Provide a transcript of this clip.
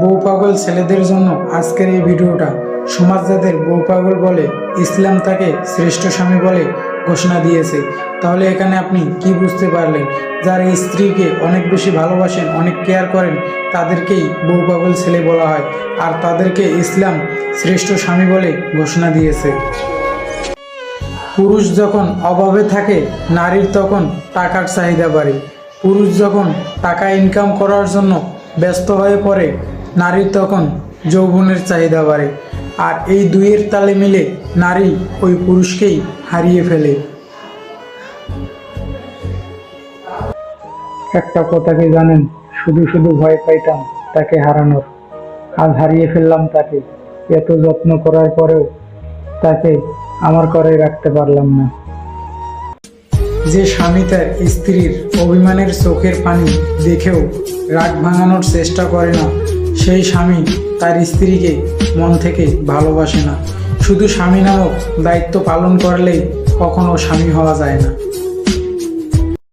বউ পাগল ছেলেদের জন্য আজকের এই ভিডিওটা। সমাজ যাদের বউ পাগল বলে, ইসলাম তাকে শ্রেষ্ঠ স্বামী বলে ঘোষণা দিয়েছে। তাহলে এখানে আপনি কি বুঝতে পারলেন? যারা স্ত্রীকে অনেক বেশি ভালোবাসেন, অনেক কেয়ার করেন, তাদেরকেই বউ পাগল ছেলে বলা হয়, আর তাদেরকে ইসলাম শ্রেষ্ঠ স্বামী বলে ঘোষণা দিয়েছে। পুরুষ যখন অভাবে থাকে, নারীর তখন টাকার চাহিদা বাড়ে। পুরুষ যখন টাকা ইনকাম করার জন্য ব্যস্ত হয়ে পড়ে, নারীর তখন যৌবনের চাহিদা বাড়ে। আর এই দুইয়ের তালে মিলে নারী ওই পুরুষকেই হারিয়ে ফেলে। একটা কথা কি জানেন? শুধু শুধু ভয় পাইতাম তাকে হারানোর, আজ হারিয়ে ফেললাম তাকে। এত যত্ন করার পরেও তাকে আমার করে রাখতে পারলাম না। যে স্বামী তার স্ত্রীর অভিমানের চোখের পানি দেখেও রাগ ভাঙানোর চেষ্টা করে না, সেই স্বামী তার স্ত্রীকে মন থেকে ভালোবাসে না। শুধু স্বামী নামক দায়িত্ব পালন করলেই কখনো স্বামী হওয়া যায় না।